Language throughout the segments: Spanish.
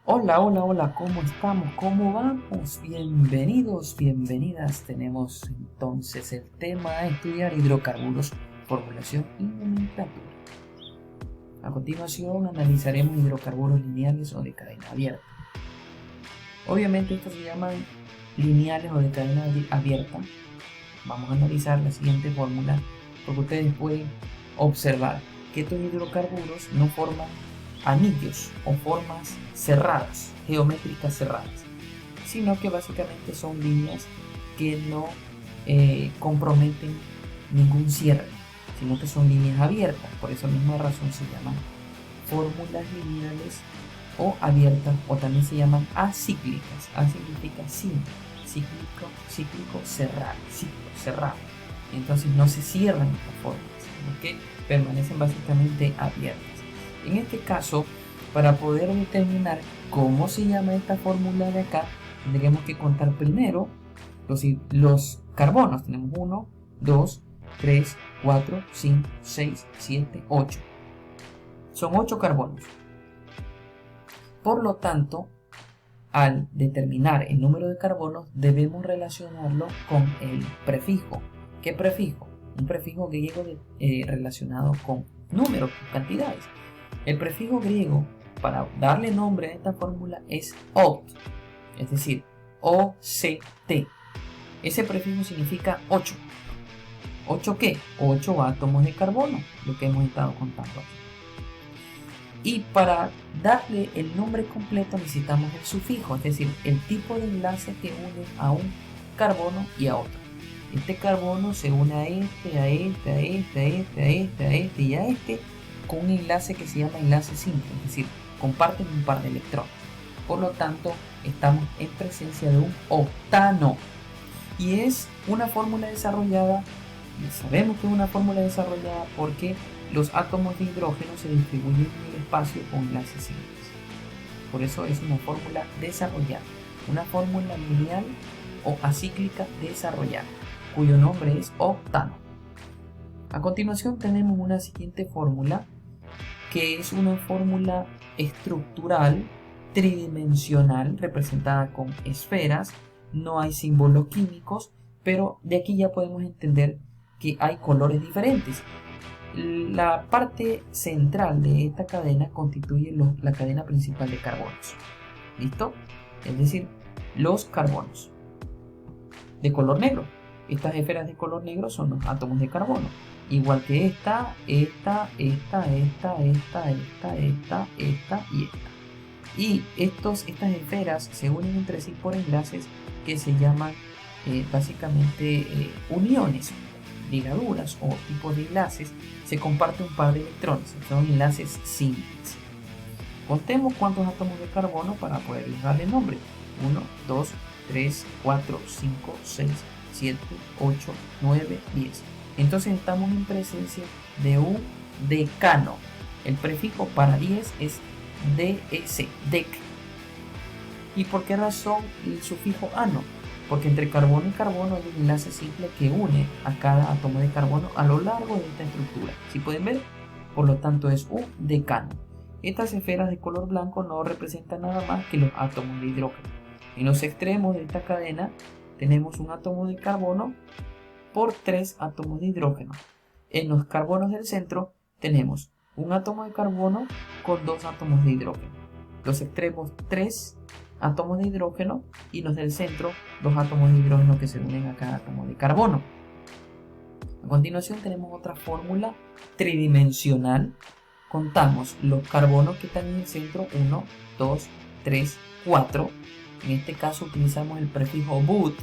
Hola, hola, hola, ¿cómo estamos? ¿Cómo vamos? Bienvenidos, bienvenidas. Tenemos entonces el tema a estudiar hidrocarburos, formulación y nomenclatura. A continuación analizaremos hidrocarburos lineales o de cadena abierta. Obviamente estos se llaman lineales o de cadena abierta. Vamos a analizar la siguiente fórmula porque ustedes pueden observar que estos hidrocarburos no forman anillos o formas cerradas, geométricas cerradas, sino que básicamente son líneas que no comprometen ningún cierre, sino que son líneas abiertas. Por esa misma razón se llaman fórmulas lineales o abiertas, o también se llaman acíclicas. A significa sin, cíclico cerrado, ciclo cerrado. Entonces no se cierran estas fórmulas, sino que permanecen básicamente abiertas. En este caso, para poder determinar cómo se llama esta fórmula de acá, tendríamos que contar primero los carbonos. Tenemos 1, 2, 3, 4, 5, 6, 7, 8. Son 8 carbonos. Por lo tanto, al determinar el número de carbonos, debemos relacionarlo con el prefijo. ¿Qué prefijo? Un prefijo griego relacionado con números, cantidades. El prefijo griego para darle nombre a esta fórmula es oct, es decir, OCT. Ese prefijo significa 8. ¿8 qué? 8 átomos de carbono, lo que hemos estado contando aquí. Y para darle el nombre completo necesitamos el sufijo, es decir, el tipo de enlace que une a un carbono y a otro. Este carbono se une a este, a este, a este, a este, a este, a este y a este con un enlace que se llama enlace simple, es decir, comparten un par de electrones. Por lo tanto, estamos en presencia de un octano. Y es una fórmula desarrollada, y sabemos que es una fórmula desarrollada porque los átomos de hidrógeno se distribuyen en el espacio con enlaces simples. Por eso es una fórmula desarrollada, una fórmula lineal o acíclica desarrollada, cuyo nombre es octano. A continuación tenemos una siguiente fórmula, que es una fórmula estructural tridimensional representada con esferas. No hay símbolos químicos, pero de aquí ya podemos entender que hay colores diferentes. La parte central de esta cadena constituye la cadena principal de carbonos. ¿Listo? Es decir, los carbonos de color negro. Estas esferas de color negro son los átomos de carbono. Igual que esta y esta. Y estas esferas se unen entre sí por enlaces que se llaman básicamente uniones, ligaduras o tipos de enlaces. Se comparte un par de electrones, son enlaces simples. Contemos cuántos átomos de carbono para poder darle nombre. 1, 2, 3, 4, 5, 6, 7, 8, 9, 10. Entonces estamos en presencia de un decano. El prefijo para 10 es DEC, DEC. ¿Y por qué razón el sufijo ano? Porque entre carbono y carbono hay un enlace simple que une a cada átomo de carbono a lo largo de esta estructura. ¿Sí pueden ver? Por lo tanto es un decano. Estas esferas de color blanco no representan nada más que los átomos de hidrógeno. En los extremos de esta cadena tenemos un átomo de carbono por 3 átomos de hidrógeno. En los carbonos del centro tenemos un átomo de carbono con 2 átomos de hidrógeno. Los extremos 3 átomos de hidrógeno y los del centro 2 átomos de hidrógeno que se unen a cada átomo de carbono. A continuación tenemos otra fórmula tridimensional. Contamos los carbonos que están en el centro, 1, 2, 3, 4. En este caso utilizamos el prefijo BUT,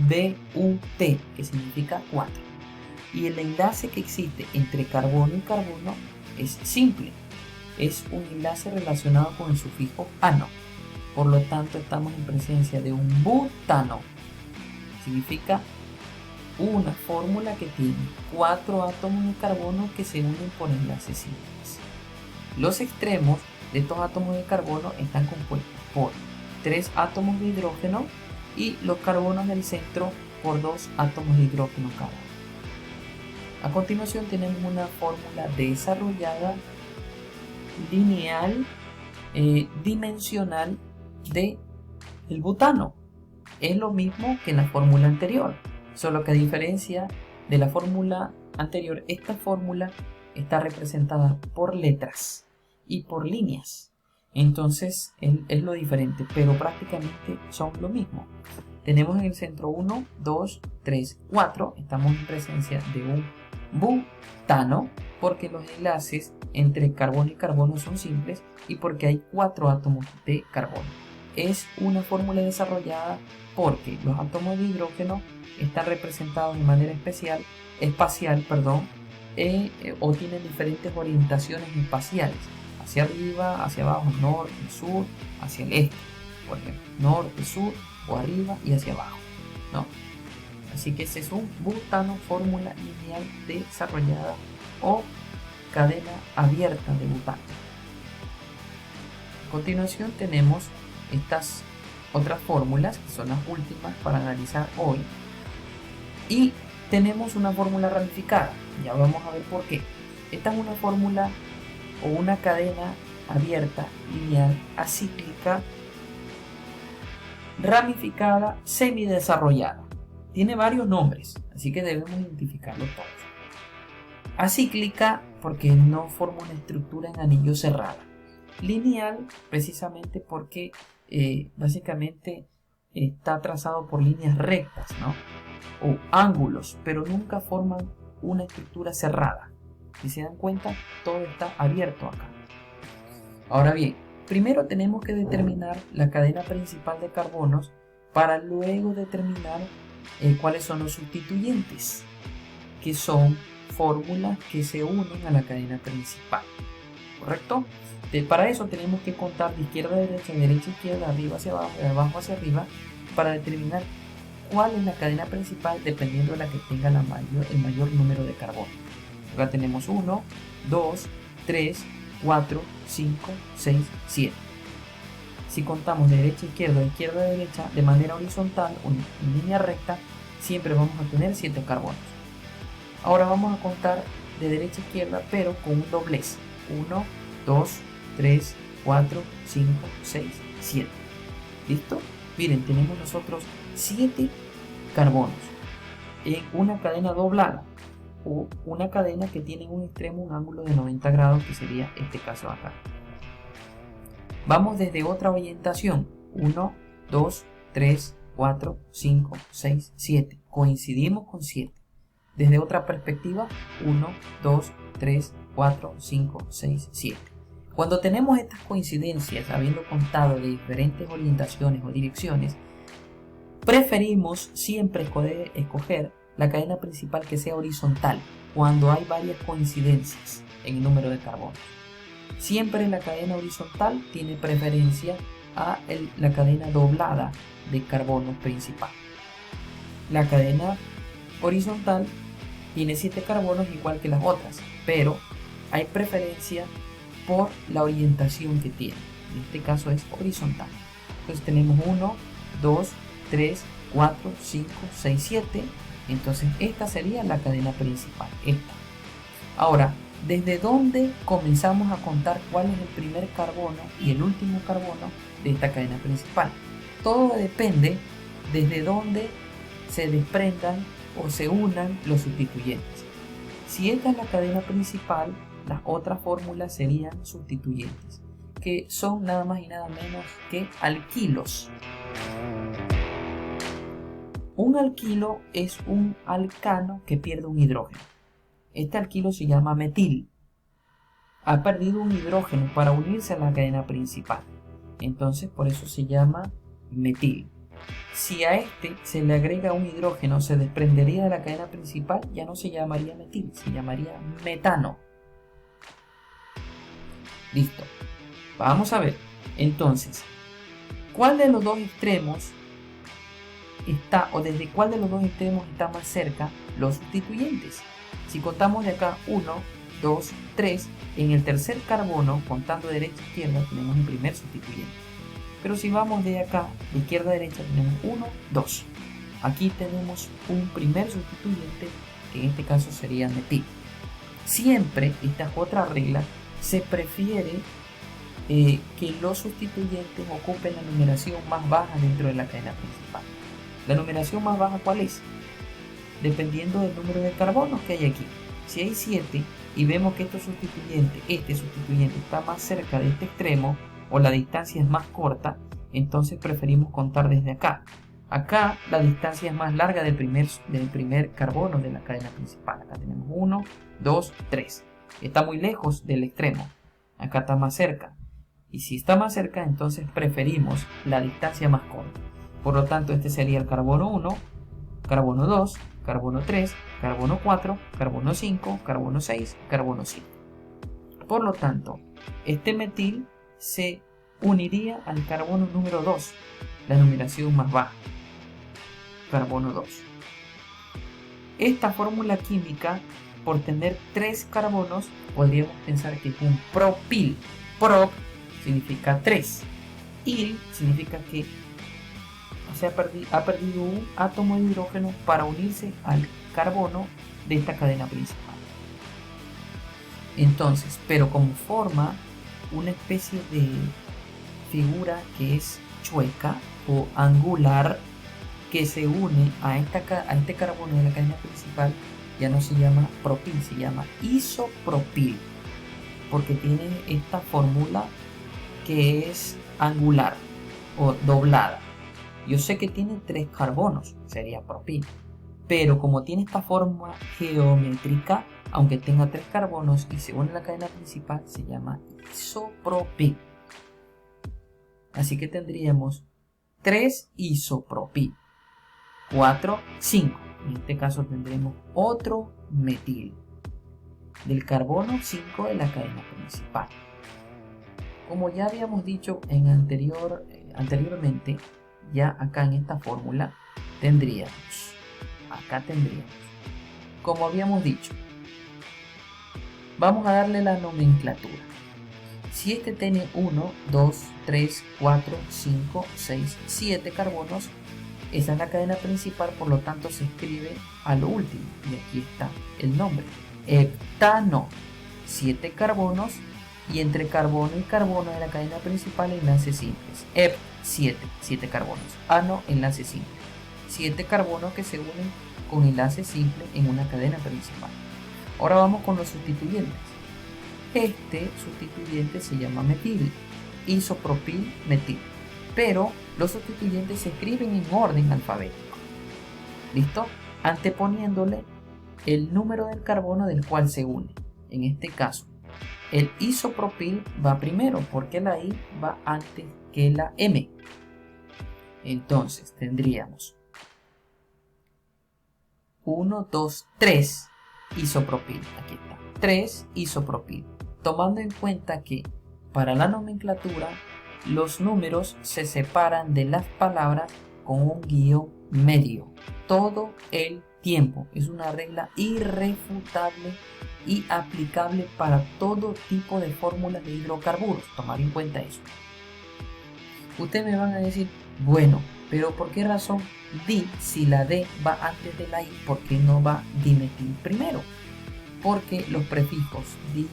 B-U-T, que significa 4. Y el enlace que existe entre carbono y carbono es simple. Es un enlace relacionado con el sufijo ano. Por lo tanto, estamos en presencia de un butano. Significa una fórmula que tiene 4 átomos de carbono que se unen por enlaces simples. Los extremos de estos átomos de carbono están compuestos por 3 átomos de hidrógeno y los carbonos del centro por 2 átomos de hidrógeno cada uno. A continuación tenemos una fórmula desarrollada lineal dimensional del butano. Es lo mismo que en la fórmula anterior, solo que a diferencia de la fórmula anterior, esta fórmula está representada por letras y por líneas. Entonces es lo diferente, pero prácticamente son lo mismo. Tenemos en el centro 1, 2, 3, 4. Estamos en presencia de un butano porque los enlaces entre carbono y carbono son simples y porque hay 4 átomos de carbono. Es una fórmula desarrollada porque los átomos de hidrógeno están representados de manera espacial, o tienen diferentes orientaciones espaciales, hacia arriba, hacia abajo, norte, sur, hacia el este, por ejemplo, norte, sur o arriba y hacia abajo, ¿no? Así que ese es un butano, fórmula lineal desarrollada o cadena abierta de butano. A continuación tenemos estas otras fórmulas que son las últimas para analizar hoy, y tenemos una fórmula ramificada. Ya vamos a ver por qué. Esta es una fórmula o una cadena abierta lineal acíclica ramificada semidesarrollada. Tiene varios nombres, así que debemos identificarlos todos. Acíclica porque no forma una estructura en anillo cerrada. Lineal precisamente porque básicamente está trazado por líneas rectas, ¿no? O ángulos, pero nunca forman una estructura cerrada. Si se dan cuenta, todo está abierto acá. Ahora bien, primero tenemos que determinar la cadena principal de carbonos para luego determinar cuáles son los sustituyentes, que son fórmulas que se unen a la cadena principal, ¿correcto? Para eso tenemos que contar de izquierda a derecha, de derecha a izquierda, arriba hacia abajo, de abajo hacia arriba, para determinar cuál es la cadena principal dependiendo de la que tenga el mayor número de carbono. Acá tenemos 1, 2, 3, 4, 5, 6, 7. Si contamos de derecha a izquierda a derecha, de manera horizontal o en línea recta, siempre vamos a tener 7 carbonos. Ahora vamos a contar de derecha a izquierda, pero con un doblez. 1, 2, 3, 4, 5, 6, 7. ¿Listo? Miren, tenemos nosotros 7 carbonos en una cadena doblada o una cadena que tiene en un extremo un ángulo de 90 grados, que sería este caso acá. Vamos desde otra orientación. 1, 2, 3, 4, 5, 6, 7. Coincidimos con 7. Desde otra perspectiva, 1, 2, 3, 4, 5, 6, 7. Cuando tenemos estas coincidencias, habiendo contado de diferentes orientaciones o direcciones, preferimos siempre escoger la cadena principal que sea horizontal cuando hay varias coincidencias en el número de carbonos. Siempre la cadena horizontal tiene preferencia a la cadena doblada de carbono principal. La cadena horizontal tiene 7 carbonos igual que las otras, pero hay preferencia por la orientación que tiene. En este caso es horizontal. Entonces tenemos 1, 2, 3, 4, 5, 6, 7. Entonces esta sería la cadena principal, esta. Ahora, ¿desde dónde comenzamos a contar cuál es el primer carbono y el último carbono de esta cadena principal? Todo depende desde dónde se desprendan o se unan los sustituyentes. Si esta es la cadena principal, las otras fórmulas serían sustituyentes, que son nada más y nada menos que alquilos. Un alquilo es un alcano que pierde un hidrógeno. Este alquilo se llama metil. Ha perdido un hidrógeno para unirse a la cadena principal. Entonces por eso se llama metil. Si a este se le agrega un hidrógeno, se desprendería de la cadena principal, ya no se llamaría metil, se llamaría metano. Listo. Vamos a ver. Entonces, ¿cuál de los dos extremos está, o desde cuál de los dos extremos está más cerca los sustituyentes? Si contamos de acá 1, 2, 3, en el tercer carbono, contando de derecha a izquierda, tenemos un primer sustituyente. Pero si vamos de acá, de izquierda a derecha, tenemos 1, 2. Aquí tenemos un primer sustituyente, que en este caso sería metil. Siempre, esta es otra regla, se prefiere que los sustituyentes ocupen la numeración más baja dentro de la cadena principal. ¿La numeración más baja cuál es? Dependiendo del número de carbonos que hay aquí. Si hay 7 y vemos que este sustituyente está más cerca de este extremo o la distancia es más corta, entonces preferimos contar desde acá. Acá la distancia es más larga del primer carbono de la cadena principal. Acá tenemos 1, 2, 3. Está muy lejos del extremo. Acá está más cerca. Y si está más cerca, entonces preferimos la distancia más corta. Por lo tanto, este sería el carbono 1, carbono 2, carbono 3, carbono 4, carbono 5, carbono 6, carbono 7. Por lo tanto, este metil se uniría al carbono número 2, la numeración más baja, carbono 2. Esta fórmula química, por tener 3 carbonos, podríamos pensar que es un propil. Prop significa 3. Il significa que ha perdido un átomo de hidrógeno para unirse al carbono de esta cadena principal. Entonces, pero como forma una especie de figura que es chueca o angular, que se une a este carbono de la cadena principal, ya no se llama propil, se llama isopropil, porque tiene esta fórmula que es angular o doblada. Yo sé que tiene 3 carbonos, sería propil, pero como tiene esta forma geométrica, aunque tenga 3 carbonos y se une a la cadena principal, se llama isopropil. Así que tendríamos 3 isopropil, 4, 5. En este caso tendremos otro metil del carbono 5 de la cadena principal. Como ya habíamos dicho anteriormente, ya acá en esta fórmula tendríamos, como habíamos dicho, vamos a darle la nomenclatura. Si este tiene 1, 2, 3, 4, 5, 6, 7 carbonos, esa es la cadena principal, por lo tanto se escribe a lo último, y aquí está el nombre, heptano, 7 carbonos, y entre carbono y carbono de la cadena principal enlaces simples, 7 carbonos, ano, enlace simple, 7 carbonos que se unen con enlace simple en una cadena principal. Ahora vamos con los sustituyentes. Este sustituyente se llama metil, isopropil metil, pero los sustituyentes se escriben en orden alfabético. ¿Listo? Anteponiéndole el número del carbono del cual se une. En este caso, el isopropil va primero porque la I va antes que la M. Entonces tendríamos 1, 2, 3 isopropil. Aquí está, 3 isopropil. Tomando en cuenta que para la nomenclatura los números se separan de las palabras con un guión medio todo el tiempo. Es una regla irrefutable y aplicable para todo tipo de fórmulas de hidrocarburos. Tomar en cuenta eso. Ustedes me van a decir, bueno, pero ¿por qué razón di, si la D va antes de la I, por qué no va dimetil primero? Porque los prefijos di,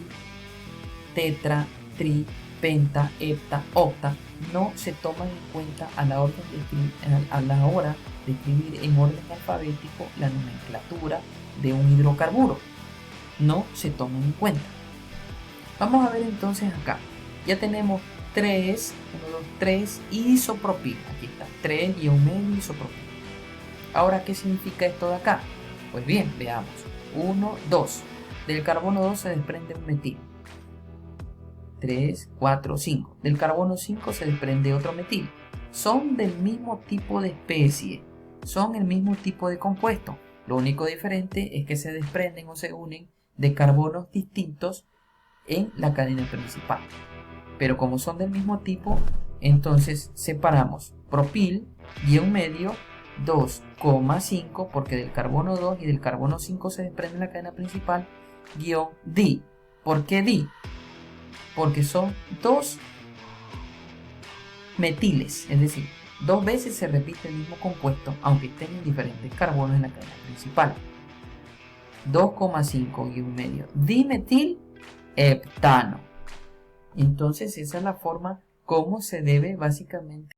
tetra, tri, penta, hepta, octa no se toman en cuenta a la hora de escribir en orden alfabético la nomenclatura de un hidrocarburo. No se toman en cuenta. Vamos a ver entonces acá. Ya tenemos 3 isopropil. Aquí está, 3 y un medio isopropil. Ahora, ¿qué significa esto de acá? Pues bien, veamos. 1, 2. Del carbono 2 se desprende un metil. 3, 4, 5. Del carbono 5 se desprende otro metil. Son del mismo tipo de especie. Son el mismo tipo de compuesto. Lo único diferente es que se desprenden o se unen de carbonos distintos en la cadena principal. Pero como son del mismo tipo, entonces separamos propil, guión medio, 2,5, porque del carbono 2 y del carbono 5 se desprende en la cadena principal, guión di. ¿Por qué di? Porque son 2 metiles, es decir, 2 veces se repite el mismo compuesto, aunque estén en diferentes carbonos en la cadena principal. 2,5 guión medio dimetil heptano. Entonces esa es la forma como se debe básicamente